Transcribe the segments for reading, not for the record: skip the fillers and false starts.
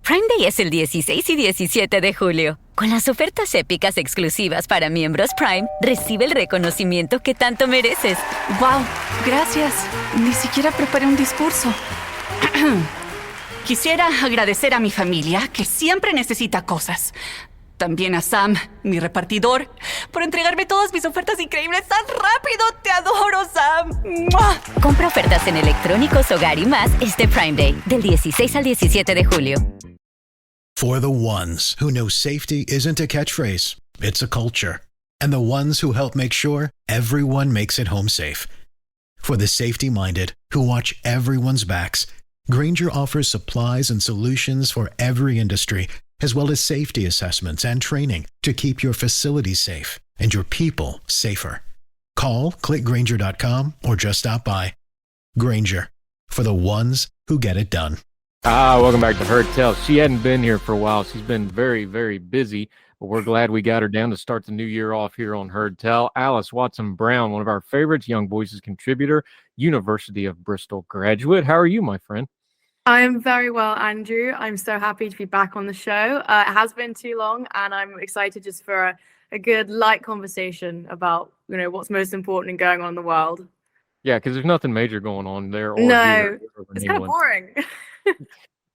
Prime Day es el 16 y 17 de julio. Con las ofertas épicas exclusivas para miembros Prime, recibe el reconocimiento que tanto mereces. ¡Wow! Gracias. Ni siquiera preparé un discurso. Quisiera agradecer a mi familia, que siempre necesita cosas. También a Sam, mi repartidor, por entregarme todas mis ofertas increíbles tan rápido. ¡Te adoro, Sam! ¡Mua! Compra ofertas en electrónicos, hogar y más este Prime Day, del 16 al 17 de julio. For the ones who know safety isn't a catchphrase, it's a culture. And the ones who help make sure everyone makes it home safe. For the safety-minded who watch everyone's backs, Grainger offers supplies and solutions for every industry, as well as safety assessments and training to keep your facilities safe and your people safer. Call, click Grainger.com, or just stop by. Grainger, for the ones who get it done. Welcome back to Heard Tell. She hadn't been here for a while. She's been very, very busy, but we're glad we got her down to start the new year off here on Heard Tell. Alys Watson-Brown, one of our favorites, Young Voices contributor, University of Bristol graduate. How are you, my friend? I am very well, Andrew. I'm so happy to be back on the show. It has been too long, and I'm excited just for a good, light conversation about, what's most important and going on in the world. Yeah, because there's nothing major going on there. No, it's kind of boring.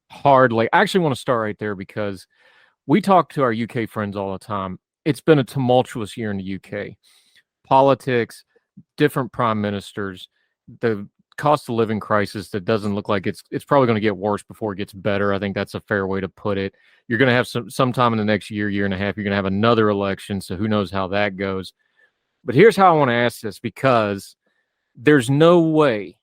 Hardly. I actually want to start right there because we talk to our UK friends all the time. It's been a tumultuous year in the UK. Politics, different prime ministers, the cost of living crisis that doesn't look like it's probably going to get worse before it gets better. I think that's a fair way to put it. You're going to have sometime in the next year and a half, you're going to have another election. So who knows how that goes. But here's how I want to ask this, because there's no way.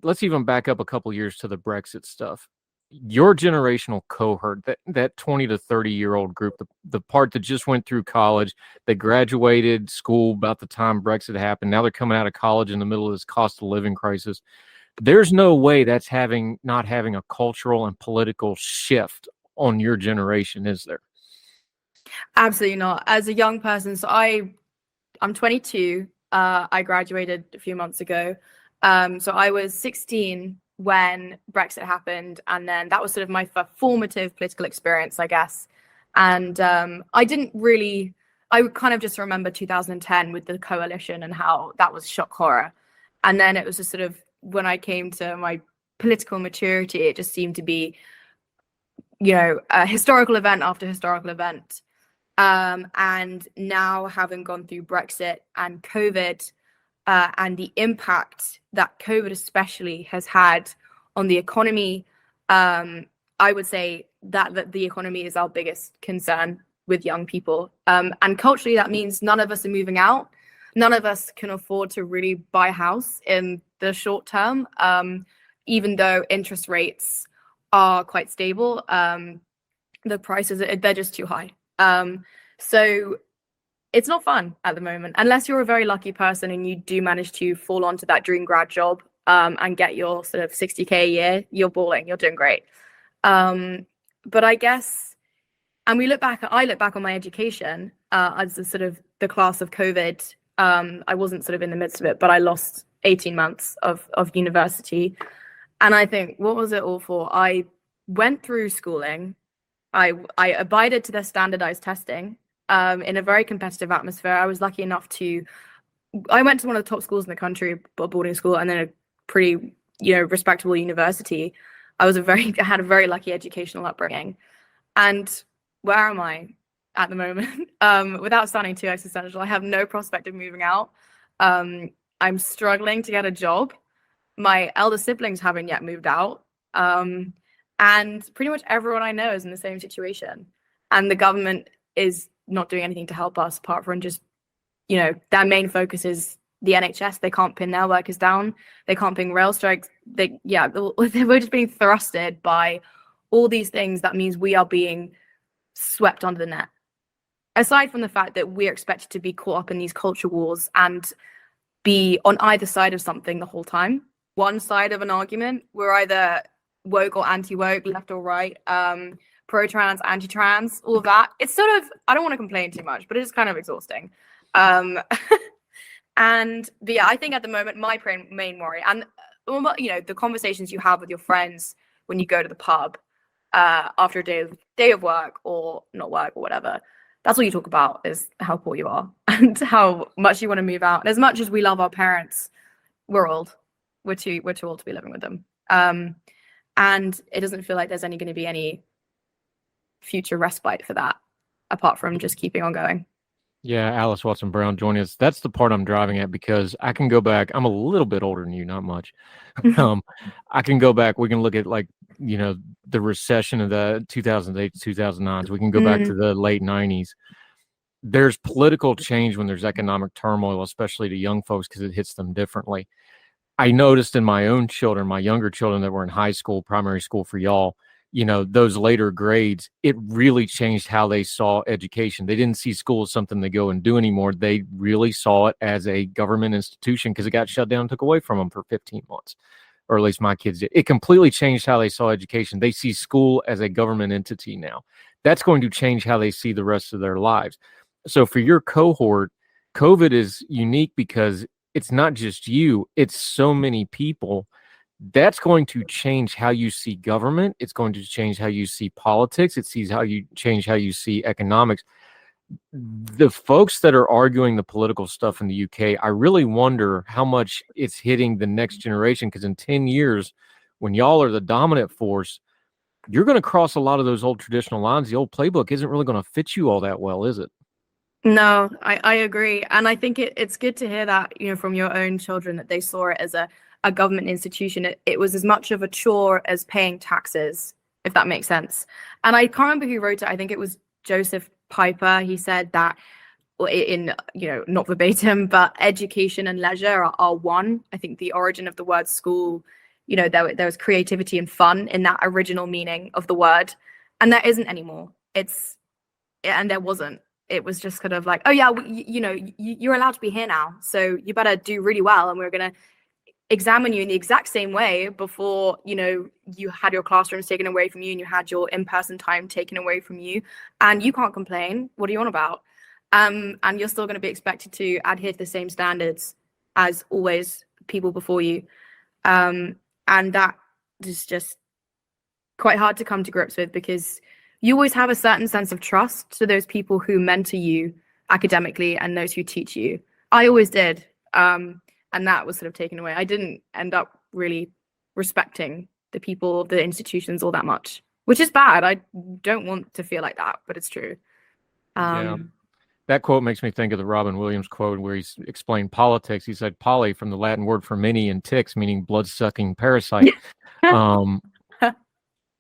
Let's even back up a couple years to the Brexit stuff. Your generational cohort, that 20 to 30-year-old group, the part that just went through college, that graduated school about the time Brexit happened, now they're coming out of college in the middle of this cost of living crisis. There's no way that's not having a cultural and political shift on your generation, is there? Absolutely not. As a young person, so I'm 22. I graduated a few months ago. So I was 16 when Brexit happened, and then that was sort of my formative political experience, I guess. And I kind of just remember 2010 with the coalition and how that was shock horror. And then it was just sort of, when I came to my political maturity, it just seemed to be, a historical event after historical event. And now, having gone through Brexit and COVID, and the impact that COVID especially has had on the economy, I would say that the economy is our biggest concern with young people. And culturally, that means none of us are moving out. None of us can afford to really buy a house in the short term, even though interest rates are quite stable. The prices, they're just too high. So it's not fun at the moment, unless you're a very lucky person and you do manage to fall onto that dream grad job and get your sort of 60K a year. You're balling, you're doing great. But I guess, and I look back on my education as the sort of the class of COVID. I wasn't sort of in the midst of it, but I lost 18 months of university. And I think, what was it all for? I went through schooling. I abided to their standardized testing. In a very competitive atmosphere. I was lucky enough I went to one of the top schools in the country, a boarding school, and then a pretty, respectable university. I had a very lucky educational upbringing. And where am I at the moment? Without sounding too existential, I have no prospect of moving out. I'm struggling to get a job. My elder siblings haven't yet moved out. And pretty much everyone I know is in the same situation. And the government is not doing anything to help us, apart from just, their main focus is the NHS. They can't pin their workers down. They can't pin rail strikes. We're just being thrusted by all these things. That means we are being swept under the net. Aside from the fact that we're expected to be caught up in these culture wars and be on either side of something the whole time. One side of an argument, we're either woke or anti-woke, left or right, pro-trans, anti-trans, all of that. It's sort of, I don't want to complain too much, but it is kind of exhausting. But yeah, I think at the moment, my main worry, and the conversations you have with your friends when you go to the pub, after a day of work or not work or whatever, that's all you talk about is how poor you are and how much you want to move out. And as much as we love our parents, we're old. We're too old to be living with them. And it doesn't feel like there's going to be any future respite for that, apart from just keeping on going. Yeah, Alice Watson Brown joining us. That's the part I'm driving at, because I can go back. I'm a little bit older than you, not much. I can go back. We can look at, like, the recession of the 2008 to 2009. We can go back to the late 90s. There's political change when there's economic turmoil, especially to young folks, because it hits them differently. I noticed in my own children, my younger children that were in high school, primary school for y'all, those later grades, it really changed how they saw education. They didn't see school as something they go and do anymore. They really saw it as a government institution, because it got shut down and took away from them for 15 months, or at least my kids did. It completely changed how they saw education. They see school as a government entity now. That's going to change how they see the rest of their lives. So for your cohort, COVID is unique because it's not just you, it's so many people. That's going to change how you see government. It's going to change how you see politics. It sees how you change how you see economics. The folks that are arguing the political stuff in the UK, I really wonder how much it's hitting the next generation, because in 10 years, when y'all are the dominant force, you're going to cross a lot of those old traditional lines. The old playbook isn't really going to fit you all that well, is it? No, I agree. And I think it's good to hear that, from your own children, that they saw it as a government institution. It was as much of a chore as paying taxes, if that makes sense. And I can't remember who wrote it. I think it was Joseph Piper. He said that in, not verbatim, but education and leisure are one. I think the origin of the word school, there was creativity and fun in that original meaning of the word. And there isn't anymore. And there wasn't. It was just kind of like, oh yeah, you're allowed to be here now, so you better do really well, and we're going to examine you in the exact same way before, you had your classrooms taken away from you and you had your in-person time taken away from you, and you can't complain. What are you on about? And you're still going to be expected to adhere to the same standards as always people before you. And that is just quite hard to come to grips with, because you always have a certain sense of trust to those people who mentor you academically and those who teach you. I always did. And that was sort of taken away. I didn't end up really respecting the people, the institutions all that much, which is bad. I don't want to feel like that, but it's true. Yeah. That quote makes me think of the Robin Williams quote where he explained politics. He said poly, from the Latin word for many, and ticks, meaning blood-sucking parasite.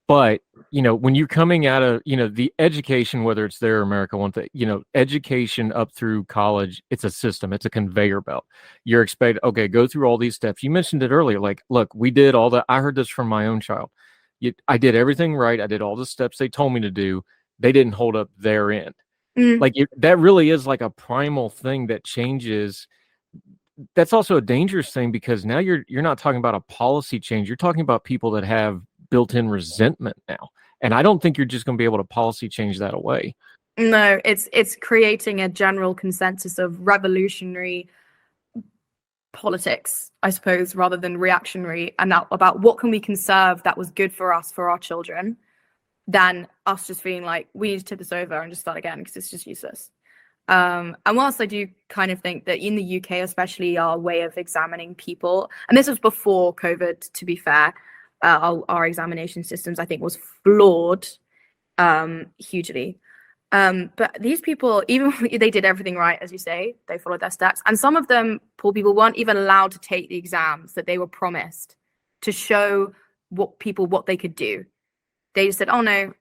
But, when you're coming out of, the education, whether it's there or America, one thing, education up through college, it's a system, it's a conveyor belt. You're expected, okay, go through all these steps. You mentioned it earlier, like, look, we did all that. I heard this from my own child. I did everything right. I did all the steps they told me to do. They didn't hold up their end. Like, that really is like a primal thing that changes. That's also a dangerous thing, because now you're not talking about a policy change. You're talking about people that have built-in resentment now, and I don't think you're just going to be able to policy change that away. No, it's creating a general consensus of revolutionary politics, I suppose, rather than reactionary, and about what can we conserve that was good for us, for our children, than us just feeling like we need to tip this over and just start again, because it's just useless. And whilst I do kind of think that in the UK, especially, our way of examining people, and this was before COVID, to be fair, our examination systems, I think, was flawed hugely. But these people, even when they did everything right, as you say, they followed their steps. And some of them, poor people, weren't even allowed to take the exams that they were promised to show what they could do. They just said, oh no,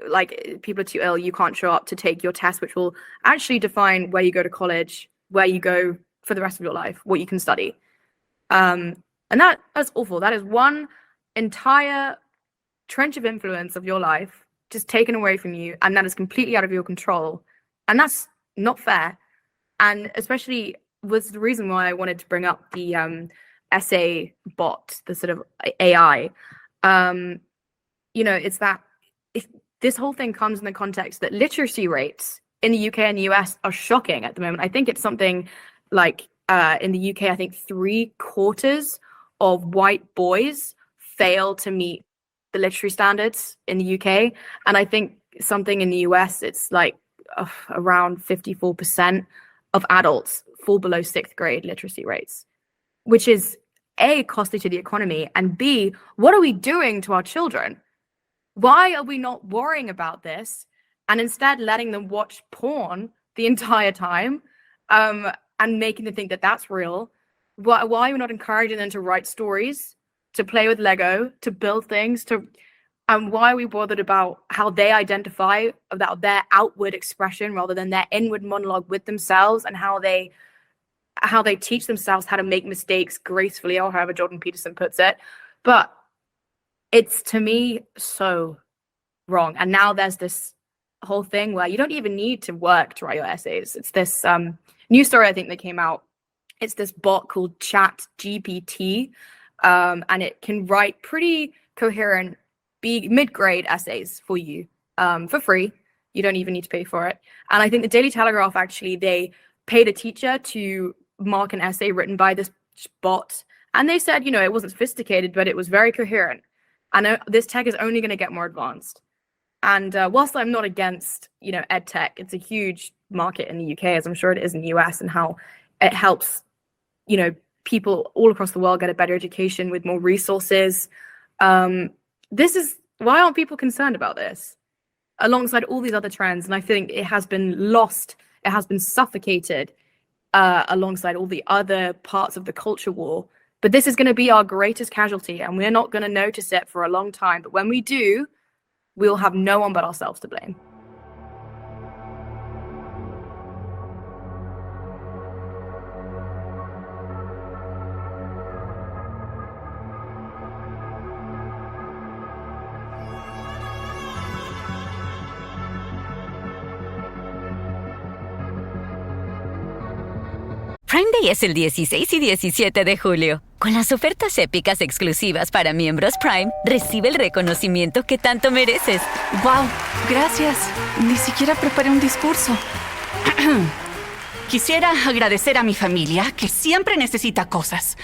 like, people are too ill, you can't show up to take your test, which will actually define where you go to college, where you go for the rest of your life, what you can study. And that's awful. That is one entire trench of influence of your life just taken away from you, and that is completely out of your control, and that's not fair. And especially was the reason why I wanted to bring up the essay bot, the sort of AI. It's that if this whole thing comes in the context that literacy rates in the UK and the US are shocking at the moment. I think it's something like in the UK, I think 3/4 of white boys fail to meet the literacy standards in the UK. And I think something in the US, it's like around 54% of adults fall below 6th grade literacy rates, which is A, costly to the economy, and B, what are we doing to our children? Why are we not worrying about this and instead letting them watch porn the entire time, and making them think that that's real? Why are we not encouraging them to write stories, to play with Lego, to build things, and why are we bothered about how they identify, about their outward expression rather than their inward monologue with themselves, and how they teach themselves how to make mistakes gracefully, or however Jordan Peterson puts it? But it's, to me, so wrong. And now there's this whole thing where you don't even need to work to write your essays. It's this new story, I think, that came out. It's this bot called Chat GPT, and it can write pretty coherent mid-grade essays for you for free. You don't even need to pay for it. And I think the Daily Telegraph, actually, they paid a teacher to mark an essay written by this bot, and they said, it wasn't sophisticated, but it was very coherent. And this tech is only going to get more advanced. And whilst I'm not against, ed tech, it's a huge market in the UK, as I'm sure it is in the US, and how it helps, people all across the world get a better education with more resources. This is, why aren't people concerned about this alongside all these other trends? And I think it has been lost, it has been suffocated alongside all the other parts of the culture war. But this is going to be our greatest casualty, and we're not going to notice it for a long time. But when we do, we'll have no one but ourselves to blame. Prime Day es el 16 y 17 de julio. Con las ofertas épicas exclusivas para miembros Prime, recibe el reconocimiento que tanto mereces. ¡Wow! Gracias. Ni siquiera preparé un discurso. Quisiera agradecer a mi familia, que siempre necesita cosas.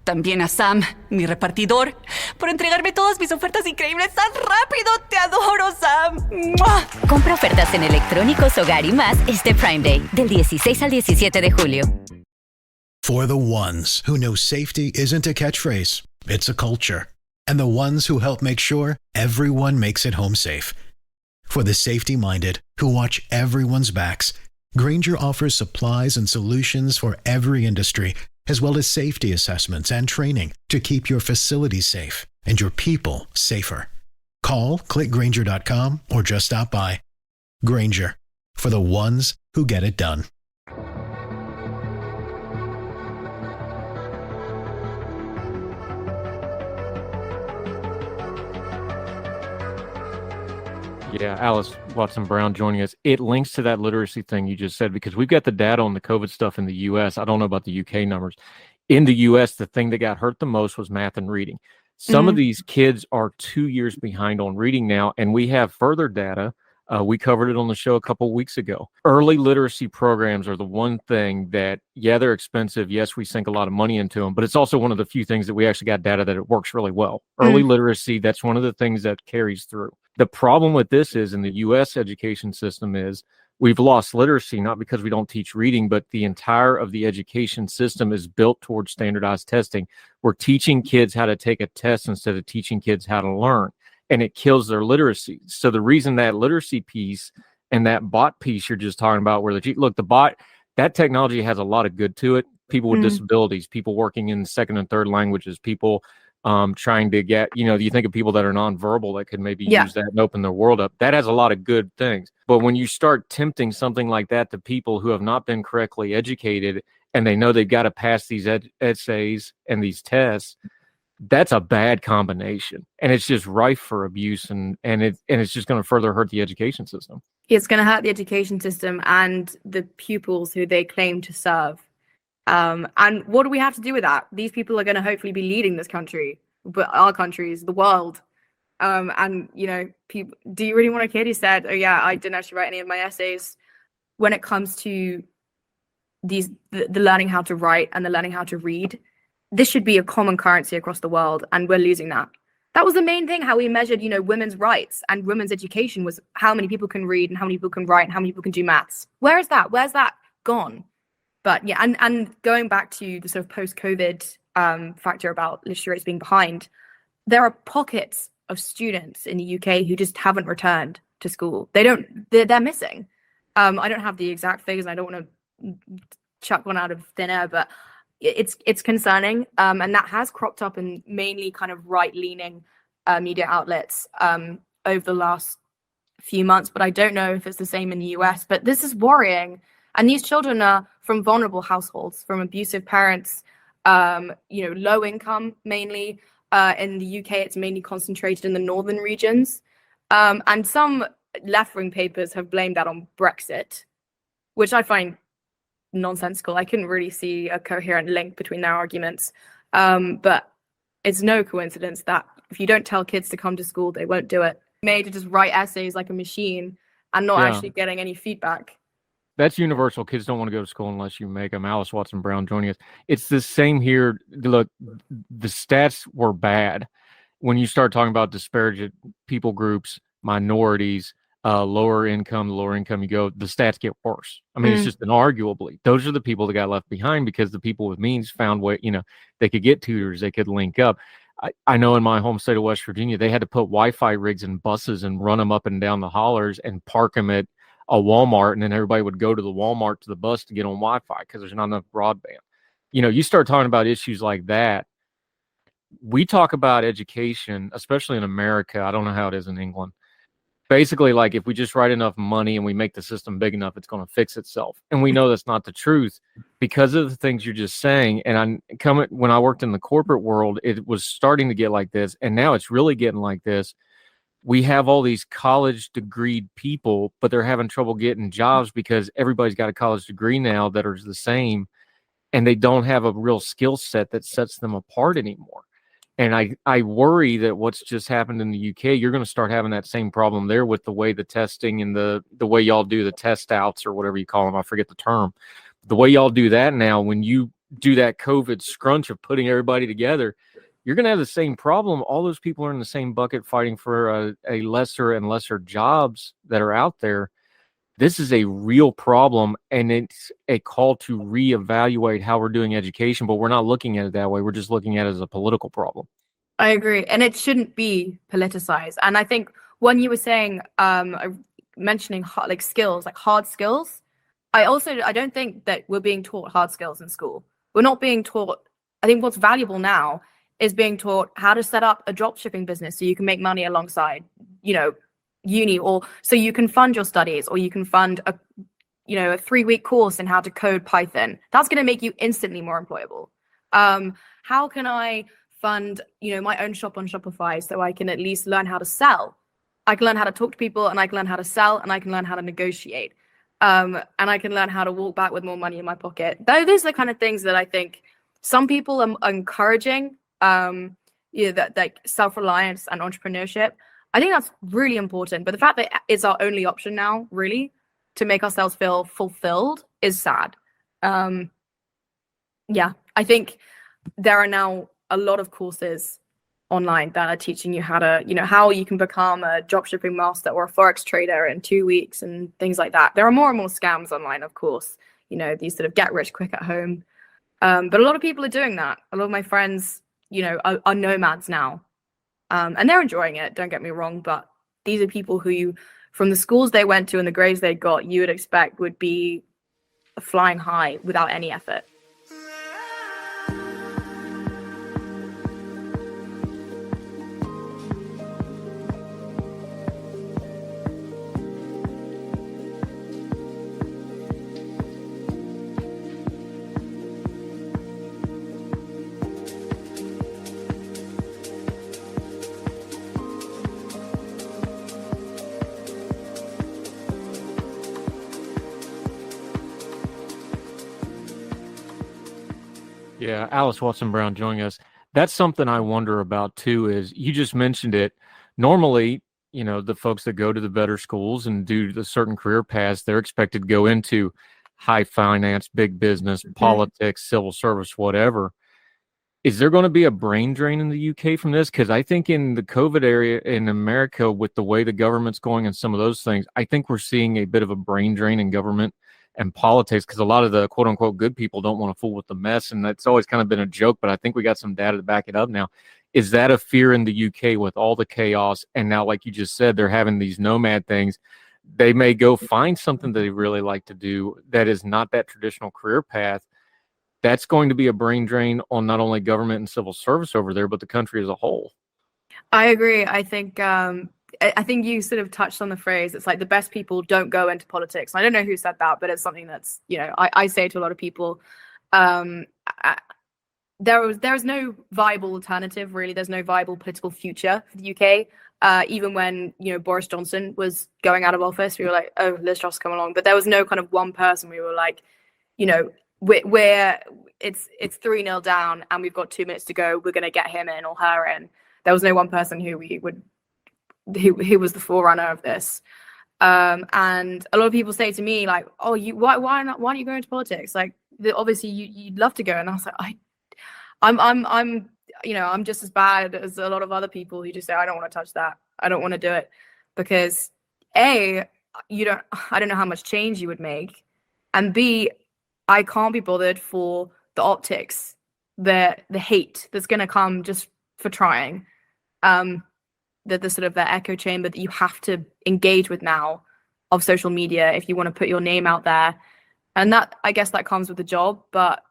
También a Sam, mi repartidor, por entregarme todas mis ofertas increíbles tan rápido. ¡Te adoro, Sam! ¡Mua! Compra ofertas en electrónicos, hogar y más este Prime Day, del 16 al 17 de julio. For the ones who know safety isn't a catchphrase, it's a culture. And the ones who help make sure everyone makes it home safe. For the safety-minded who watch everyone's backs, Grainger offers supplies and solutions for every industry, as well as safety assessments and training to keep your facilities safe and your people safer. Call, click Grainger.com, or just stop by. Grainger, for the ones who get it done. Yeah, Alys Watson-Brown joining us. It links to that literacy thing you just said, because we've got the data on the COVID stuff in the U.S. I don't know about the UK numbers. In the U.S., the thing that got hurt the most was math and reading. Some of these kids are 2 years behind on reading now, and we have further data. We covered it on the show a couple of weeks ago. Early literacy programs are the one thing that, yeah, they're expensive. Yes, we sink a lot of money into them, but it's also one of the few things that we actually got data that it works really well. Early literacy, that's one of the things that carries through. The problem with this is, in the U.S. education system, is we've lost literacy, not because we don't teach reading, but the entire of the education system is built towards standardized testing. We're teaching kids how to take a test instead of teaching kids how to learn, and it kills their literacy. So the reason that literacy piece and that bot piece you're just talking about, where the bot, that technology has a lot of good to it. People with disabilities, people working in second and third languages, people trying to get, you think of people that are nonverbal that could maybe use that and open their world up. That has a lot of good things. But when you start tempting something like that to people who have not been correctly educated, and they know they've got to pass these essays and these tests, that's a bad combination. And it's just rife for abuse, and it's just going to further hurt the education system. It's going to hurt the education system and the pupils who they claim to serve. And what do we have to do with that? These people are going to hopefully be leading this country, but our countries, the world. People, do you really want a kid who said, oh yeah, I didn't actually write any of my essays? When it comes to the learning how to write and the learning how to read, this should be a common currency across the world, and we're losing that. That was the main thing, how we measured, women's rights and women's education was how many people can read and how many people can write and how many people can do maths. Where is that? Where's that gone? But yeah, and going back to the sort of post-COVID factor about literacy rates being behind, there are pockets of students in the UK who just haven't returned to school. They're missing. I don't have the exact figures. I don't want to chuck one out of thin air, but it's concerning. And that has cropped up in mainly kind of right-leaning media outlets over the last few months. But I don't know if it's the same in the US. But this is worrying. And these children are from vulnerable households, from abusive parents, low income mainly. In the UK, it's mainly concentrated in the northern regions. And some left-wing papers have blamed that on Brexit, which I find nonsensical. I couldn't really see a coherent link between their arguments. But it's no coincidence that if you don't tell kids to come to school, they won't do it. Made to just write essays like a machine and not actually getting any feedback. That's universal. Kids don't want to go to school unless you make them. Alys Watson Brown joining us. It's the same here. Look, the stats were bad. When you start talking about disparate people groups, minorities, lower income, the lower income you go, the stats get worse. I mean, it's just inarguably. Those are the people that got left behind because the people with means found way, they could get tutors, they could link up. I know in my home state of West Virginia, they had to put Wi-Fi rigs in buses and run them up and down the hollers and park them at a Walmart, and then everybody would go to the Walmart to the bus to get on Wi-Fi because there's not enough broadband. You start talking about issues like that. We talk about education, especially in America. I don't know how it is in England. Basically, like if we just write enough money and we make the system big enough, it's going to fix itself. And we know that's not the truth because of the things you're just saying. And when I worked in the corporate world, it was starting to get like this, and now it's really getting like this. We have all these college degreed people, but they're having trouble getting jobs because everybody's got a college degree now that are the same, and they don't have a real skill set that sets them apart anymore. And I worry that what's just happened in the UK, you're going to start having that same problem there with the way the testing and the way y'all do the test outs or whatever you call them. I forget the term. The way y'all do that now, when you do that COVID scrunch of putting everybody together, you're going to have the same problem. All those people are in the same bucket fighting for a lesser and lesser jobs that are out there. This is a real problem, and it's a call to reevaluate how we're doing education, but we're not looking at it that way. We're just looking at it as a political problem. I agree. And it shouldn't be politicized. And I think when you were saying, mentioning skills, like hard skills, I don't think that we're being taught hard skills in school. We're not being taught. I think what's valuable now is being taught how to set up a drop shipping business so you can make money alongside, uni, or so you can fund your studies, or you can fund a 3-week course in how to code Python. That's going to make you instantly more employable. How can I fund, my own shop on Shopify so I can at least learn how to sell? I can learn how to talk to people, and I can learn how to sell, and I can learn how to negotiate. And I can learn how to walk back with more money in my pocket. Those are the kind of things that I think some people are encouraging, that like self-reliance and entrepreneurship. I think that's really important. But the fact that it's our only option now, really, to make ourselves feel fulfilled is sad. I think there are now a lot of courses online that are teaching you how to, how you can become a dropshipping master or a Forex trader in 2 weeks and things like that. There are more and more scams online, of course, these sort of get rich quick at home. But a lot of people are doing that. A lot of my friends, are nomads now. And they're enjoying it, don't get me wrong, but these are people who, from the schools they went to and the grades they got, you would expect would be flying high without any effort. Yeah, Alys Watson Brown joining us. That's something I wonder about too, is you just mentioned it. Normally, the folks that go to the better schools and do the certain career paths, they're expected to go into high finance, big business, politics, civil service, whatever. Is there going to be a brain drain in the UK from this? Because I think in the COVID area in America, with the way the government's going and some of those things, I think we're seeing a bit of a brain drain in government and politics, because a lot of the quote unquote good people don't want to fool with the mess. And that's always kind of been a joke, but I think we got some data to back it up now. Is that a fear in the UK with all the chaos? And now, like you just said, they're having these nomad things. They may go find something that they really like to do that is not that traditional career path. That's going to be a brain drain on not only government and civil service over there, but the country as a whole. I agree. I think you sort of touched on the phrase, it's like the best people don't go into politics. I don't know who said that, but it's something that's, I say to a lot of people. There's no viable alternative, really. There's no viable political future for the UK. Even when, Boris Johnson was going out of office, we were like, oh, Liz Truss come along. But there was no kind of one person we were like, it's 3-0 down and we've got 2 minutes to go. We're going to get him in or her in. There was no one person who was the forerunner of this. And a lot of people say to me like, oh, why don't you go into politics? Like, obviously you'd love to go. And I was like, I'm just as bad as a lot of other people who just say, I don't want to touch that. I don't want to do it because I don't know how much change you would make. And B, I can't be bothered for the optics, the hate that's going to come just for trying. The sort of the echo chamber that you have to engage with now of social media if you want to put your name out there. And that, I guess that comes with the job, but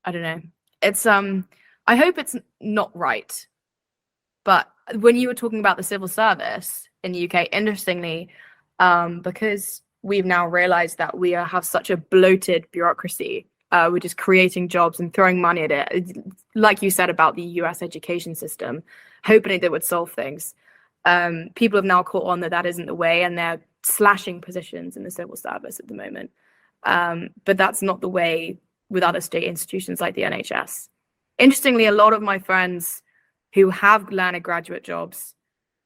I don't know. It's I hope it's not right. But when you were talking about the civil service in the UK, interestingly, because we've now realized that we have such a bloated bureaucracy, we're just creating jobs and throwing money at it. Like you said about the US education system, hoping that would solve things. People have now caught on that isn't the way, and they're slashing positions in the civil service at the moment. But that's not the way with other state institutions like the NHS. Interestingly, a lot of my friends who have landed graduate jobs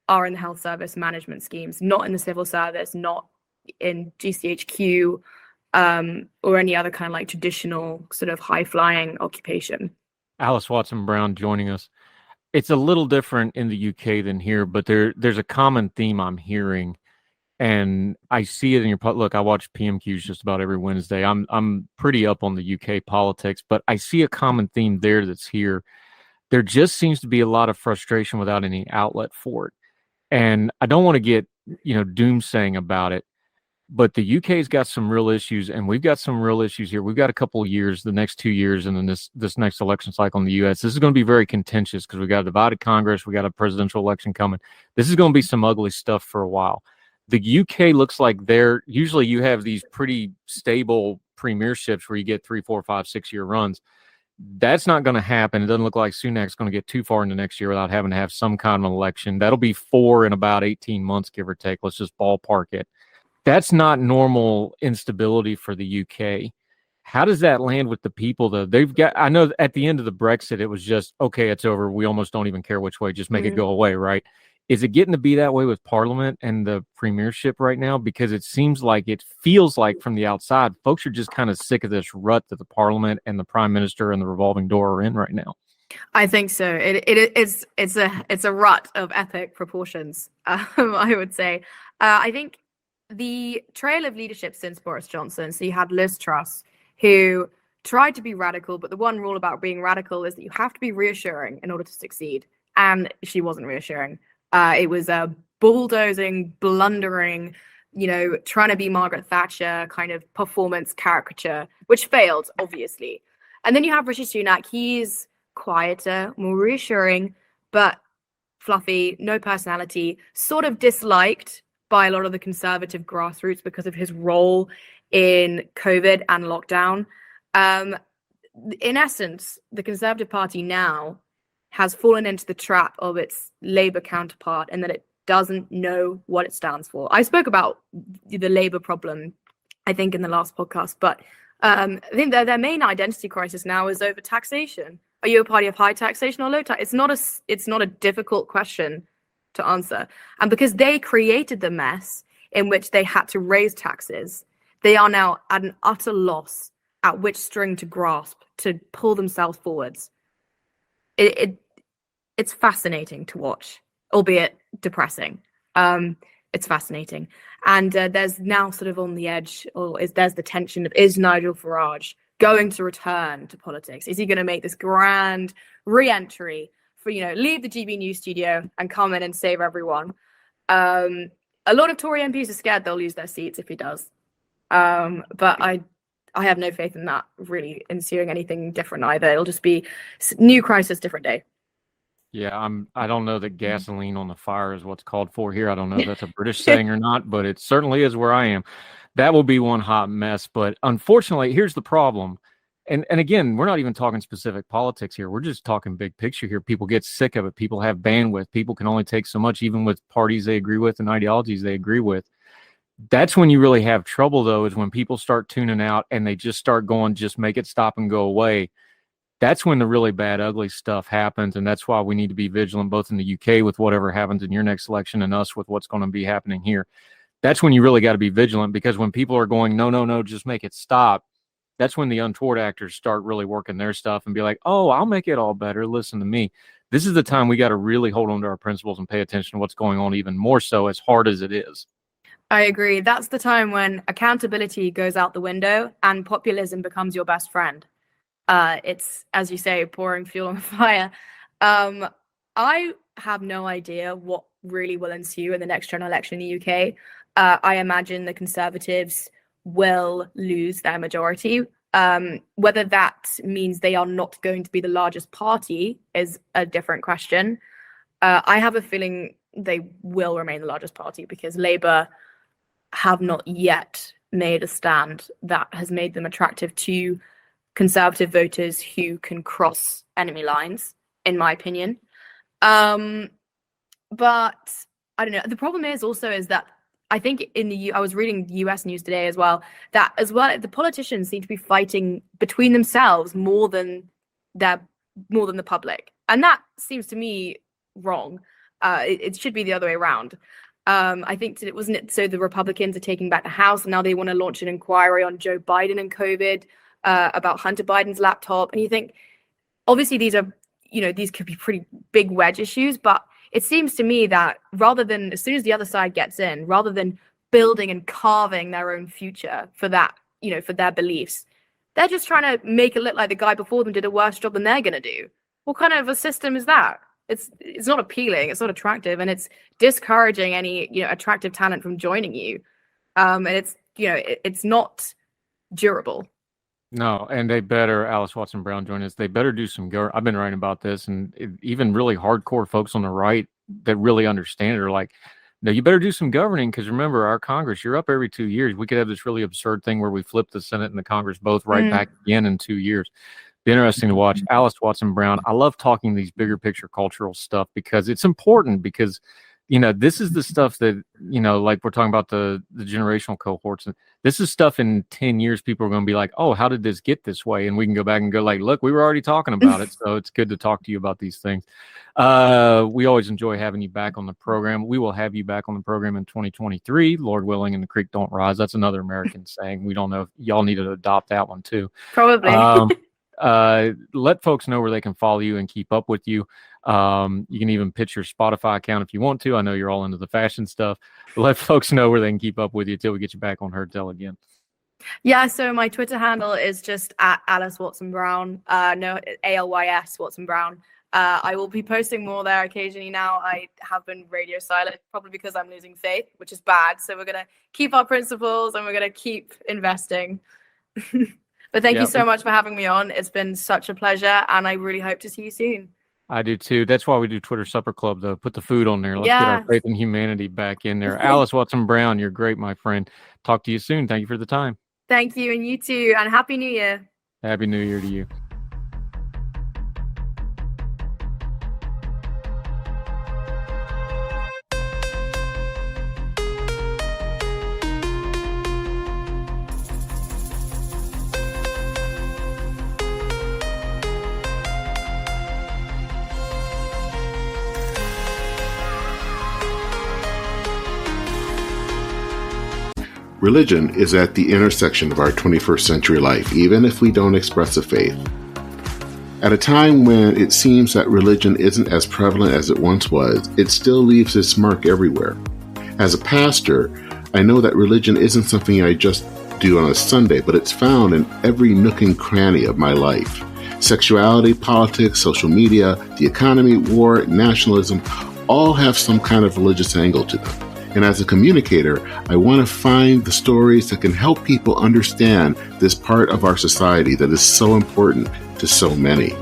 are in the health service management schemes, not in the civil service, not in GCHQ, or any other kind of like traditional sort of high-flying occupation. Alys Watson-Brown joining us. It's a little different in the UK than here, but there's a common theme I'm hearing, and I see it in your look. I watch PMQs just about every Wednesday. I'm pretty up on the UK politics, but I see a common theme there that's here. There just seems to be a lot of frustration without any outlet for it, and I don't want to get doomsaying about it. But the UK's got some real issues, and we've got some real issues here. We've got a couple of years, the next 2 years, and then this next election cycle in the US. This is going to be very contentious because we've got a divided Congress. We got a presidential election coming. This is going to be some ugly stuff for a while. The UK looks like usually you have these pretty stable premierships where you get 3, 4, 5, 6 year runs. That's not going to happen. It doesn't look like Sunak's going to get too far into next year without having to have some kind of an election. That'll be 4 in about 18 months, give or take. Let's just ballpark it. That's not normal instability for the UK. How does that land with the people, though? I know at the end of the Brexit, it was just, okay, it's over. We almost don't even care which way. Just make it go away, right? Is it getting to be that way with Parliament and the premiership right now? Because it feels like from the outside, folks are just kind of sick of this rut that the Parliament and the Prime Minister and the revolving door are in right now. I think so. It's a rut of epic proportions, I would say. I think the trail of leadership since Boris Johnson, so you had Liz Truss, who tried to be radical, but the one rule about being radical is that you have to be reassuring in order to succeed. And she wasn't reassuring. It was a bulldozing, blundering, trying to be Margaret Thatcher kind of performance caricature, which failed, obviously. And then you have Rishi Sunak. He's quieter, more reassuring, but fluffy, no personality, sort of disliked by a lot of the conservative grassroots because of his role in COVID and lockdown. In essence, the Conservative Party now has fallen into the trap of its Labour counterpart and that it doesn't know what it stands for. I spoke about the Labour problem, I think, in the last podcast, but I think their main identity crisis now is over taxation. Are you a party of high taxation or low tax? It's not a difficult question to answer. And because they created the mess in which they had to raise taxes, they are now at an utter loss at which string to grasp to pull themselves forwards. It's fascinating to watch, albeit depressing. It's fascinating. And there's now sort of on the edge, there's the tension of, is Nigel Farage going to return to politics? Is he going to make this grand re-entry for, leave the GB News studio and come in and save everyone? A lot of Tory MPs are scared they'll lose their seats if he does. But I have no faith in that really ensuing anything different either. It'll just be new crisis, different day. Yeah, I don't know that gasoline on the fire is what's called for here. I don't know if that's a British saying or not, but it certainly is where I am. That will be one hot mess. But unfortunately, here's the problem. And again, we're not even talking specific politics here. We're just talking big picture here. People get sick of it. People have bandwidth. People can only take so much, even with parties they agree with and ideologies they agree with. That's when you really have trouble, though, is when people start tuning out and they just start going, just make it stop and go away. That's when the really bad, ugly stuff happens. And that's why we need to be vigilant, both in the UK with whatever happens in your next election and us with what's going to be happening here. That's when you really got to be vigilant, because when people are going, no, just make it stop, that's when the untoward actors start really working their stuff and be like, oh, I'll make it all better. Listen to me. This is the time we got to really hold on to our principles and pay attention to what's going on, even more so, as hard as it is. I agree. That's the time when accountability goes out the window and populism becomes your best friend. It's, as you say, pouring fuel on the fire. I have no idea what really will ensue in the next general election in the UK. I imagine the Conservatives will lose their majority. Whether that means they are not going to be the largest party is a different question. I have a feeling they will remain the largest party because Labour have not yet made a stand that has made them attractive to Conservative voters who can cross enemy lines, in my opinion. But I don't know. The problem is that I think I was reading US news today as well, the politicians seem to be fighting between themselves more than the public. And that seems to me wrong. It should be the other way around. I think wasn't it so the Republicans are taking back the House and now they want to launch an inquiry on Joe Biden and COVID, about Hunter Biden's laptop. And you think, obviously these could be pretty big wedge issues, but it seems to me that rather than, as soon as the other side gets in, rather than building and carving their own future for that, for their beliefs, they're just trying to make it look like the guy before them did a worse job than they're going to do. What kind of a system is that? It's not appealing. It's not attractive, and it's discouraging any attractive talent from joining you. And it's not durable. No, and they better, Alys Watson Brown join us. They better do some I've been writing about this, and even really hardcore folks on the right that really understand it are like, no, you better do some governing, because remember, our Congress, you're up every 2 years. We could have this really absurd thing where we flip the Senate and the Congress both right back again in 2 years. Be interesting to watch. Alys Watson Brown, I love talking these bigger picture cultural stuff because it's important, because this is the stuff that, like we're talking about the generational cohorts. And this is stuff in 10 years, people are going to be like, oh, how did this get this way? And we can go back and go like, look, we were already talking about it. So it's good to talk to you about these things. We always enjoy having you back on the program. We will have you back on the program in 2023, Lord willing, and the creek don't rise. That's another American saying. We don't know if y'all need to adopt that one too. Probably. Let folks know where they can follow you and keep up with you. You can even pitch your Spotify account if you want to. I know you're all into the fashion stuff, but let folks know where they can keep up with you until we get you back on Heard Tell again. Yeah, so my Twitter handle is just at Alys Watson Brown. No, ALYS Watson Brown. I will be posting more there occasionally now. I have been radio silent, probably because I'm losing faith, which is bad. So we're going to keep our principles and we're going to keep investing. But thank you so much for having me on. It's been such a pleasure, and I really hope to see you soon. I do too. That's why we do Twitter Supper Club, though. Put the food on there. Let's get our faith in humanity back in there. Alys Watson Brown, you're great, my friend. Talk to you soon. Thank you for the time. Thank you, and you too. And Happy New Year. Happy New Year to you. Religion is at the intersection of our 21st century life, even if we don't express a faith. At a time when it seems that religion isn't as prevalent as it once was, it still leaves its mark everywhere. As a pastor, I know that religion isn't something I just do on a Sunday, but it's found in every nook and cranny of my life. Sexuality, politics, social media, the economy, war, nationalism, all have some kind of religious angle to them. And as a communicator, I want to find the stories that can help people understand this part of our society that is so important to so many.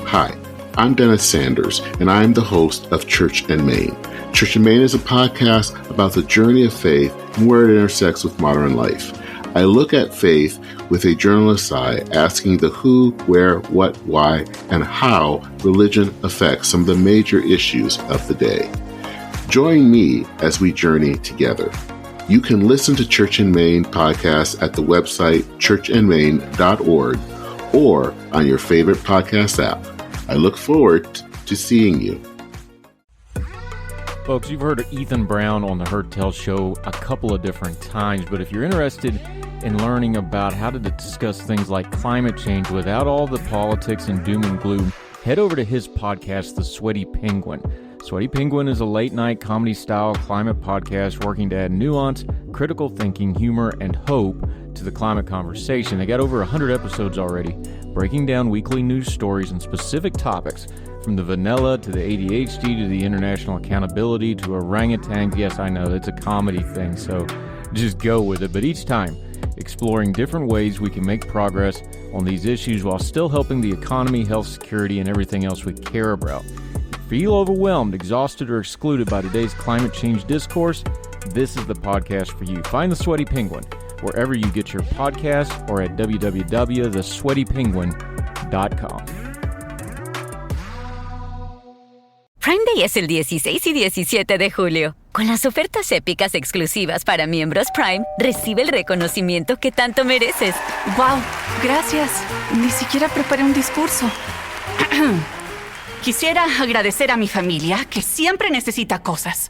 Hi, I'm Dennis Sanders, and I'm the host of Church and Main. Church and Main is a podcast about the journey of faith and where it intersects with modern life. I look at faith with a journalist's eye, asking the who, where, what, why, and how religion affects some of the major issues of the day. Join me as we journey together. You can listen to Church and Main podcasts at the website churchandmain.org or on your favorite podcast app. I look forward to seeing you. Folks, you've heard of Ethan Brown on the Heard Tell Show a couple of different times, but if you're interested in learning about how to discuss things like climate change without all the politics and doom and gloom, head over to his podcast, The Sweaty Penguin. Sweaty Penguin is a late-night comedy-style climate podcast working to add nuance, critical thinking, humor, and hope to the climate conversation. They got over 100 episodes already, breaking down weekly news stories and specific topics, from the vanilla to the ADHD to the international accountability to orangutans. Yes, I know, it's a comedy thing, so just go with it. But each time, exploring different ways we can make progress on these issues while still helping the economy, health, security, and everything else we care about. Feel overwhelmed, exhausted, or excluded by today's climate change discourse? This is the podcast for you. Find The Sweaty Penguin wherever you get your podcasts or at www.thesweatypenguin.com. Prime Day es el 16 y 17 de julio. Con las ofertas épicas exclusivas para miembros Prime, recibe el reconocimiento que tanto mereces. ¡Wow! Gracias. Ni siquiera preparé un discurso. Quisiera agradecer a mi familia, que siempre necesita cosas.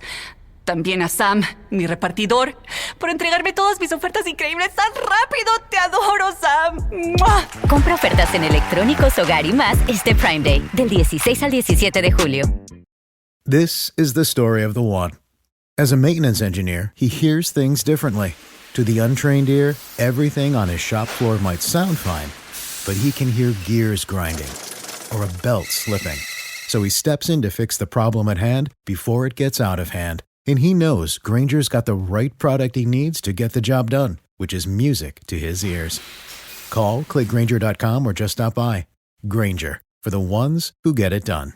También a Sam, mi repartidor, por entregarme todas mis ofertas increíbles tan rápido. ¡Te adoro, Sam! ¡Mua! Compra ofertas en electrónicos, hogar y más este Prime Day, del 16 al 17 de julio. This is the story of the one. As a maintenance engineer, he hears things differently. To the untrained ear, everything on his shop floor might sound fine, but he can hear gears grinding or a belt slipping. So he steps in to fix the problem at hand before it gets out of hand. And he knows Grainger's got the right product he needs to get the job done, which is music to his ears. Call, click Grainger.com, or just stop by. Grainger, for the ones who get it done.